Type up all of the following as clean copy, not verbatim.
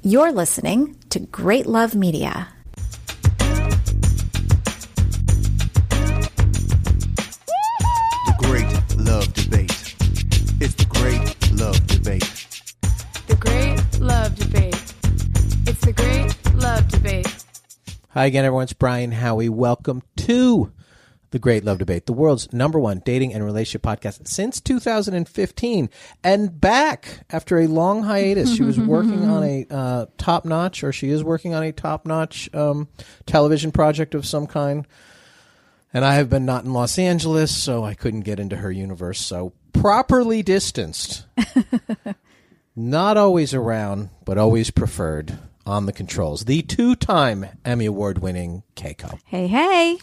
You're listening to Great Love Media. The Great Love Debate. It's the Great Love Debate. The Great Love Debate. It's the Great Love Debate. Hi again, everyone. It's Brian Howie. Welcome to The Great Love Debate, the world's #1 dating and relationship podcast since 2015, and back after a long hiatus. She was working on a top-notch, or she is working on a top-notch television project of some kind, and I have been not in Los Angeles, so I couldn't get into her universe, so properly distanced. Not always around, but always preferred on the controls. The two-time Emmy Award-winning Keiko. Hey, hey.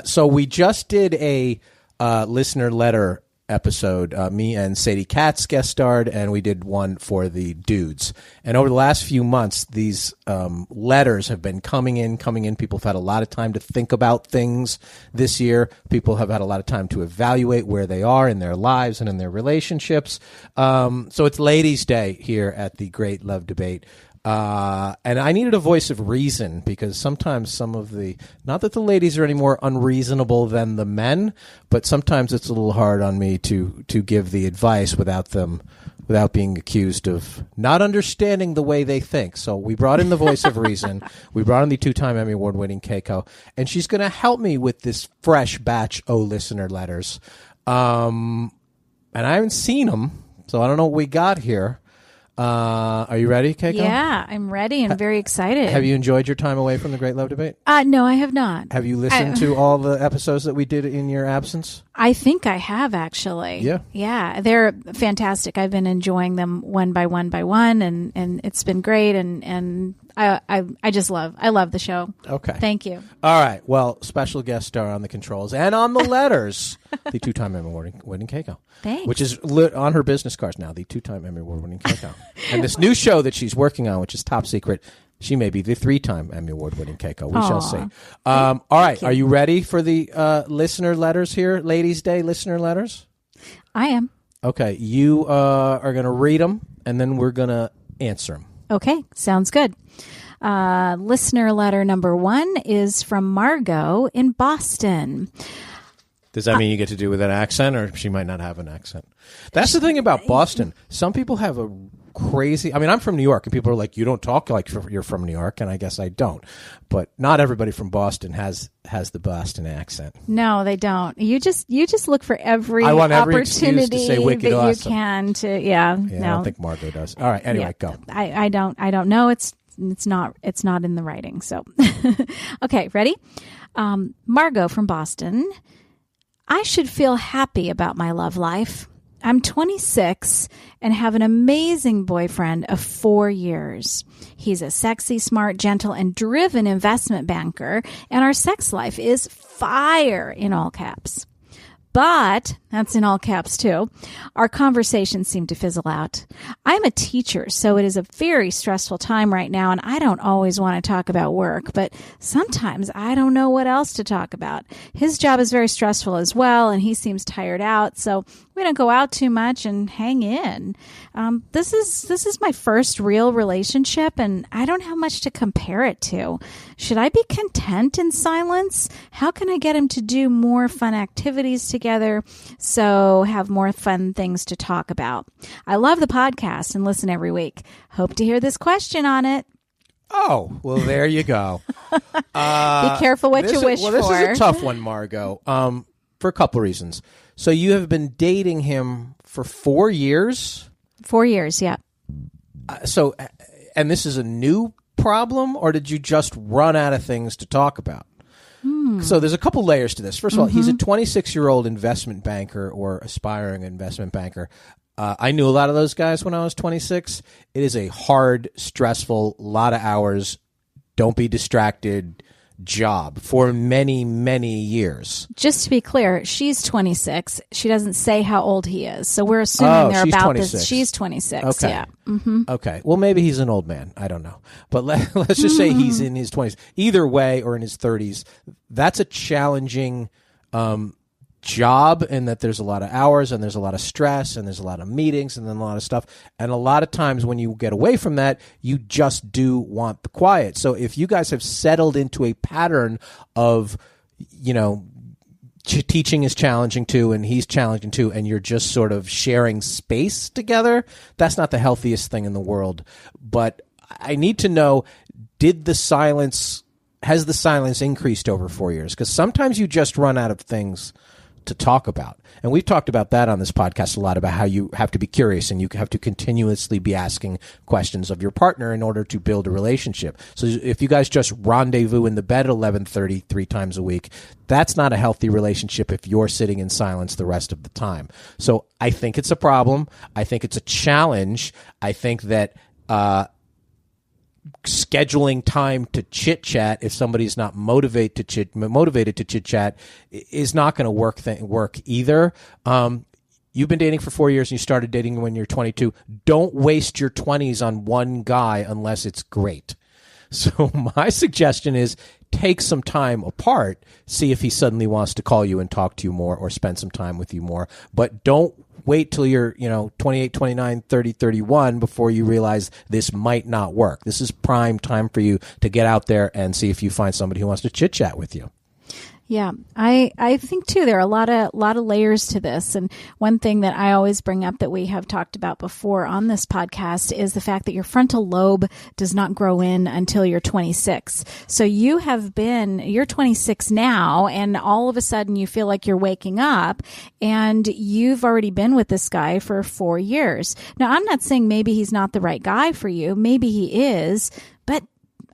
So we just did a listener letter episode. Me and Sadie Katz guest starred, and we did one for the dudes. And over the last few months, these letters have been coming in. People have had a lot of time to think about things this year. People have had a lot of time to evaluate where they are in their lives and in their relationships. So it's Ladies' Day here at the Great Love Debate. And I needed a voice of reason, because sometimes some of the, not that the ladies are any more unreasonable than the men, but sometimes it's a little hard on me to give the advice without being accused of not understanding the way they think. So we brought in the voice of reason. We brought in the two-time Emmy Award-winning Keiko, and she's going to help me with this fresh batch of listener letters. And I haven't seen them, so I don't know what we got here. Are you ready, Keiko? Yeah, I'm ready and very excited. Have you enjoyed your time away from the Great Love Debate? No, I have not. Have you listened to all the episodes that we did in your absence? I think I have, actually. Yeah. Yeah, they're fantastic. I've been enjoying them one by one, and it's been great, and I love the show. Okay. Thank you. All right. Well, special guest star on the controls and on the letters, the two-time Emmy Award-winning Keiko. Thanks. Which is lit on her business cards now, the two-time Emmy Award-winning Keiko. And this new show that she's working on, which is top secret, she may be the three-time Emmy Award-winning Keiko. We shall see. All right. Are you ready for the listener letters here? Ladies' Day listener letters? I am. Okay. You are going to read them, and then we're going to answer them. Okay. Sounds good. Listener letter number 1 is from Margot in Boston. Does that mean you get to do with an accent, or she might not have an accent? That's the thing about Boston. Some people have a crazy... I mean, I'm from New York, and people are like, you don't talk like you're from New York, and I guess I don't. But not everybody from Boston has the Boston accent. No, they don't. You just look for every opportunity to say wicked that awesome. You can to... Yeah, no. I don't think Margot does. All right, anyway, go. I don't know. It's not in the writing, so... Okay, ready? Margot from Boston... I should feel happy about my love life. I'm 26 and have an amazing boyfriend of 4 years. He's a sexy, smart, gentle, and driven investment banker, and our sex life is fire, in all caps. But, that's in all caps too, our conversations seem to fizzle out. I'm a teacher, so it is a very stressful time right now, and I don't always want to talk about work, but sometimes I don't know what else to talk about. His job is very stressful as well, and he seems tired out, so we don't go out too much and hang in. This is my first real relationship, and I don't have much to compare it to. Should I be content in silence? How can I get him to do more fun activities together, so have more fun things to talk about? I love the podcast and listen every week. Hope to hear this question on it. Oh, well, there you go. Be careful what you wish for. Well, this is a tough one, Margot, for a couple reasons. So you have been dating him for 4 years? 4 years, yeah. And this is a new problem, or did you just run out of things to talk about? So there's a couple layers to this. First of all, he's a 26-year-old investment banker or aspiring investment banker. I knew a lot of those guys when I was 26. It is a hard, stressful, lot of hours, don't be distracted job for many, many years. Just to be clear, she's 26. She doesn't say how old he is. So we're assuming they're about 26. This. She's 26. Okay. Yeah. Mm-hmm. Okay. Well, maybe he's an old man. I don't know. But let's just say he's in his 20s. Either way, or in his 30s, that's a challenging job and that there's a lot of hours and there's a lot of stress and there's a lot of meetings and then a lot of stuff. And a lot of times when you get away from that, you just do want the quiet. So if you guys have settled into a pattern of, teaching is challenging too and he's challenging too, and you're just sort of sharing space together, that's not the healthiest thing in the world. But I need to know, has the silence increased over 4 years? Because sometimes you just run out of things to talk about. And we've talked about that on this podcast a lot, about how you have to be curious and you have to continuously be asking questions of your partner in order to build a relationship. So if you guys just rendezvous in the bed at 11:30 3 times a week, that's not a healthy relationship if you're sitting in silence the rest of the time. So I think it's a problem. I think it's a challenge. I think that scheduling time to chit chat, if somebody's not motivated to chit chat, is not going to work either. You've been dating for 4 years and you started dating when you're 22. Don't waste your 20s on one guy unless it's great. So my suggestion is take some time apart, see if he suddenly wants to call you and talk to you more or spend some time with you more. But don't wait till you're, 28, 29, 30, 31 before you realize this might not work. This is prime time for you to get out there and see if you find somebody who wants to chit chat with you. Yeah, I think too there are a lot of layers to this, and one thing that I always bring up that we have talked about before on this podcast is the fact that your frontal lobe does not grow in until you're 26. So you're 26 now, and all of a sudden you feel like you're waking up, and you've already been with this guy for 4 years. Now, I'm not saying maybe he's not the right guy for you. Maybe he is, but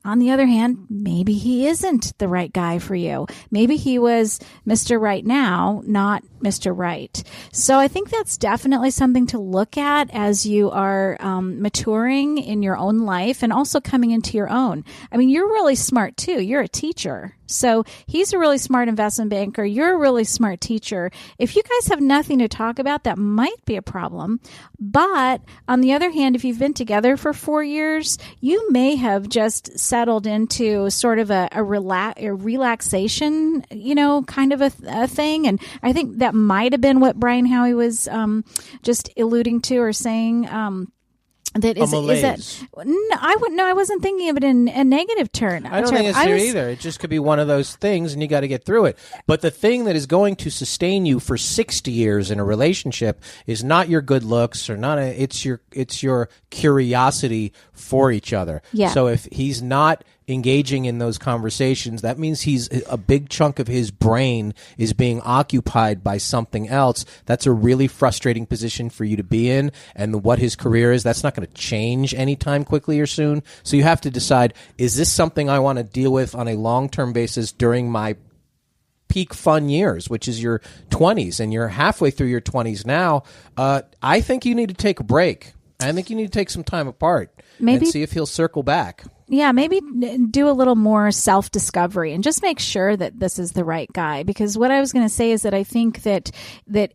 on the other hand, maybe he isn't the right guy for you. Maybe he was Mr. Right now, not Mr. Right. So I think that's definitely something to look at as you are maturing in your own life and also coming into your own. I mean, you're really smart too. You're a teacher. So he's a really smart investment banker. You're a really smart teacher. If you guys have nothing to talk about, that might be a problem. But on the other hand, if you've been together for 4 years, you may have just settled into sort of a relaxation, kind of a thing. And I think that might have been what Brian Howie was just alluding to or saying. That is that no, I wasn't thinking of it in a negative turn. I don't think it's here either. It just could be one of those things, and you got to get through it. But the thing that is going to sustain you for 60 years in a relationship is not your good looks or it's your curiosity for each other. Yeah. So if he's not engaging in those conversations, that means a big chunk of his brain is being occupied by something else. That's a really frustrating position for you to be in. And what his career is, that's not going to change anytime quickly or soon. So you have to decide, is this something I want to deal with on a long-term basis during my peak fun years, which is your 20s, and you're halfway through your 20s now? I think you need to take a break. I think you need to take some time apart and see if he'll circle back. Yeah, maybe do a little more self-discovery and just make sure that this is the right guy. Because what I was going to say is that I think that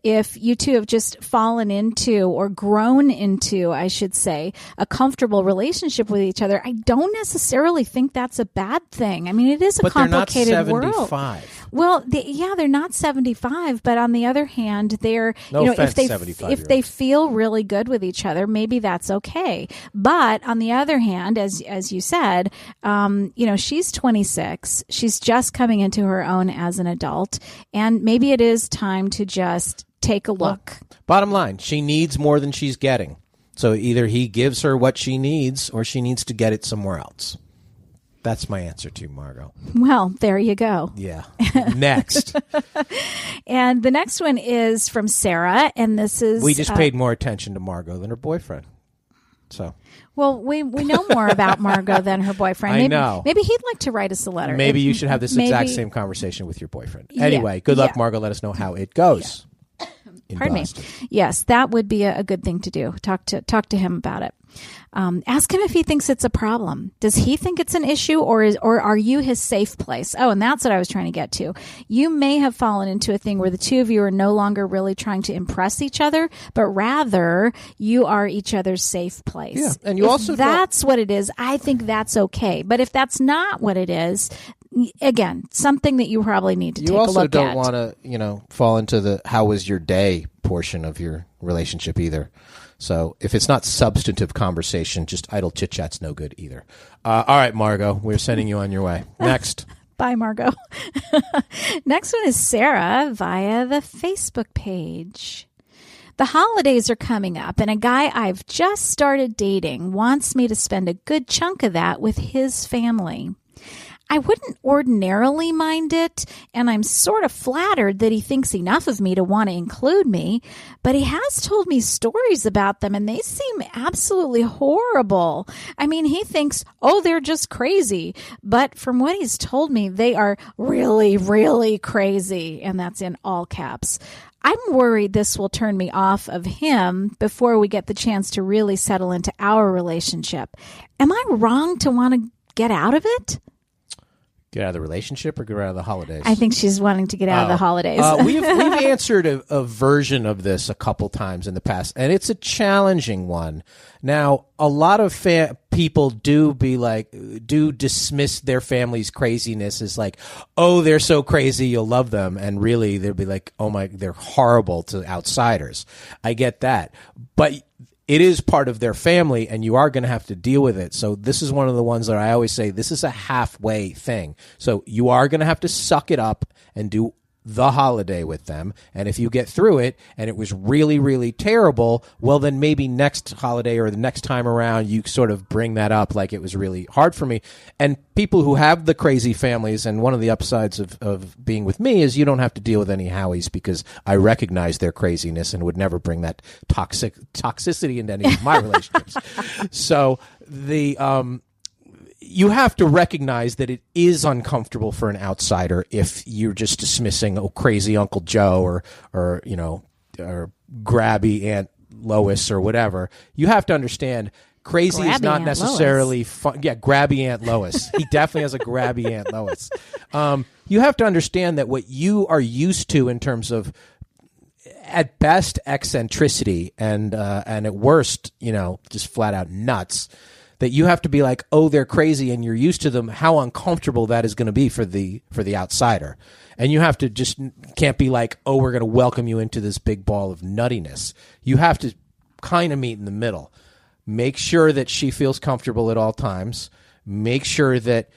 if you two have just fallen into or grown into, I should say, a comfortable relationship with each other, I don't necessarily think that's a bad thing. I mean, it is a complicated world. But they're not 75. Well, they're not 75, but on the other hand, they're if they feel really good with each other, maybe that's okay. But on the other hand, as you said, she's 26. She's just coming into her own as an adult, and maybe it is time to just take a look. Well, bottom line, she needs more than she's getting. So either he gives her what she needs, or she needs to get it somewhere else. That's my answer to you, Margot. Well, there you go. Yeah. Next. And the next one is from Sarah, and this is... We just paid more attention to Margot than her boyfriend. So... Well, we know more about Margot than her boyfriend. I know. Maybe he'd like to write us a letter. Maybe you should have this exact same conversation with your boyfriend. Anyway, good luck, Margot. Let us know how it goes. Pardon me. Yes, that would be a good thing to do. Talk to him about it. Ask him if he thinks it's a problem. Does he think it's an issue, or are you his safe place? Oh, and that's what I was trying to get to. You may have fallen into a thing where the two of you are no longer really trying to impress each other, but rather you are each other's safe place. Yeah, and you also that's what it is. I think that's okay. But if that's not what it is, again, something that you probably need to take a look at. You also don't want to, fall into the how was your day portion of your relationship either. So if it's not substantive conversation, just idle chit-chat's no good either. All right, Margot, we're sending you on your way. Next. Bye, Margot. Next one is Sarah via the Facebook page. The holidays are coming up, and a guy I've just started dating wants me to spend a good chunk of that with his family. I wouldn't ordinarily mind it, and I'm sort of flattered that he thinks enough of me to want to include me, but he has told me stories about them, and they seem absolutely horrible. I mean, he thinks, they're just crazy, but from what he's told me, they are really, really crazy, and that's in all caps. I'm worried this will turn me off of him before we get the chance to really settle into our relationship. Am I wrong to want to get out of it? Get out of the relationship or get out of the holidays? I think she's wanting to get out of the holidays. We've answered a version of this a couple times in the past, and it's a challenging one. Now, a lot of people do dismiss their family's craziness as like, they're so crazy, you'll love them. And really, they'll be like, they're horrible to outsiders. I get that. But it is part of their family, and you are going to have to deal with it. So this is one of the ones that I always say, this is a halfway thing. So you are going to have to suck it up and do the holiday with them. And if you get through it and it was really, really terrible, well, then maybe next holiday or the next time around, you sort of bring that up like it was really hard for me. And people who have the crazy families, and one of the upsides of being with me is you don't have to deal with any Howies because I recognize their craziness and would never bring that toxicity into any of my relationships. So you have to recognize that it is uncomfortable for an outsider if you're just dismissing crazy Uncle Joe or grabby Aunt Lois or whatever. You have to understand crazy grabby is not Aunt necessarily fun. Yeah, grabby Aunt Lois. He definitely has a grabby Aunt Lois. You have to understand that what you are used to in terms of at best eccentricity and at worst, just flat out nuts, that you have to be like, they're crazy, and you're used to them, how uncomfortable that is going to be for the outsider. And you have to can't be like, we're going to welcome you into this big ball of nuttiness. You have to kind of meet in the middle. Make sure that she feels comfortable at all times. Make sure that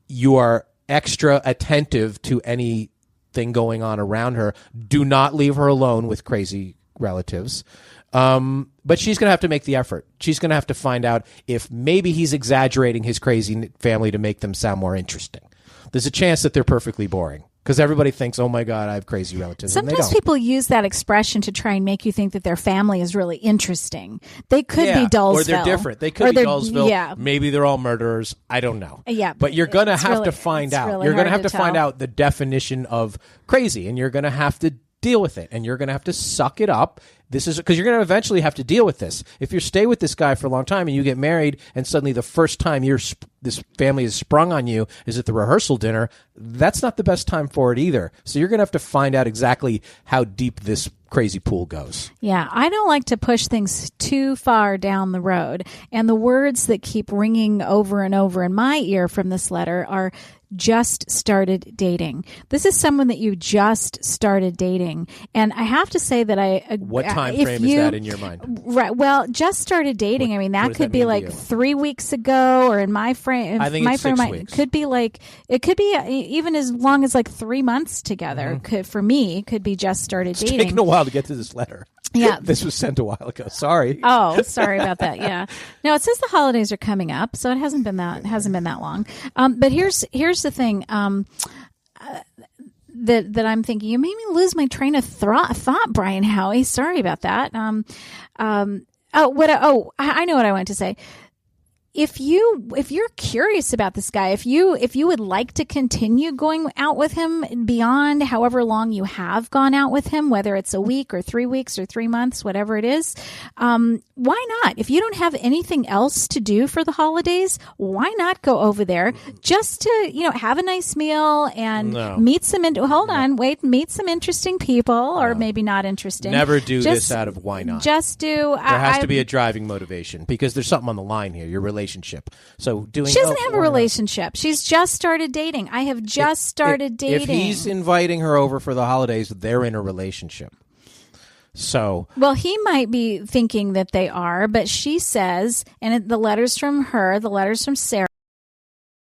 you are extra attentive to anything going on around her. Do not leave her alone with crazy relatives. But she's going to have to make the effort. She's going to have to find out if maybe he's exaggerating his crazy family to make them sound more interesting. There's a chance that they're perfectly boring because everybody thinks, oh my God, I have crazy relatives. Sometimes people use that expression to try and make you think that their family is really interesting. They could be Dullsville. Or they're different. They could be Dullsville. Yeah. Maybe they're all murderers. I don't know. Yeah. But you're going to have to find out. Really you're going to have hard to find out the definition of crazy, and you're going to have to deal with it, and you're going to have to suck it up. This is because you're going to eventually have to deal with this. If you stay with this guy for a long time and you get married, and suddenly the first time this family is sprung on you is at the rehearsal dinner, that's not the best time for it either. So you're going to have to find out exactly how deep this crazy pool goes. Yeah, I don't like to push things too far down the road. And the words that keep ringing over and over in my ear from this letter are just started dating. This is someone that you just started dating. And I have to say that what time frame is that in your mind? Right. Well, just started dating. I mean, that could be like 3 weeks ago, or in my frame, I think it's 6 weeks. Could be even as long as like 3 months together. Mm-hmm. For me, could be just started dating. It's taken a while to get to this letter. Yeah. This was sent a while ago. Sorry. Oh, sorry about that. Yeah. No, it says the holidays are coming up, so it hasn't been that long. But here's the thing. That I'm thinking, you made me lose my train of thought, Brian Howie. Sorry about that. I know what I wanted to say. if you're curious about this guy, if you would like to continue going out with him beyond however long you have gone out with him, whether it's a week or 3 weeks or 3 months, whatever it is, why not? If you don't have anything else to do for the holidays, why not go over there just to, have a nice meal and meet some, meet some interesting people, or maybe not interesting. Never do this out of why not. Just do. There has to be a driving motivation because there's something on the line here, your relationship. So doing. She doesn't have a relationship. She's just started dating. I have just started dating. If he's inviting her over for the holidays, they're in a relationship. So. Well, he might be thinking that they are, but she says, and the letters from her, the letters from Sarah,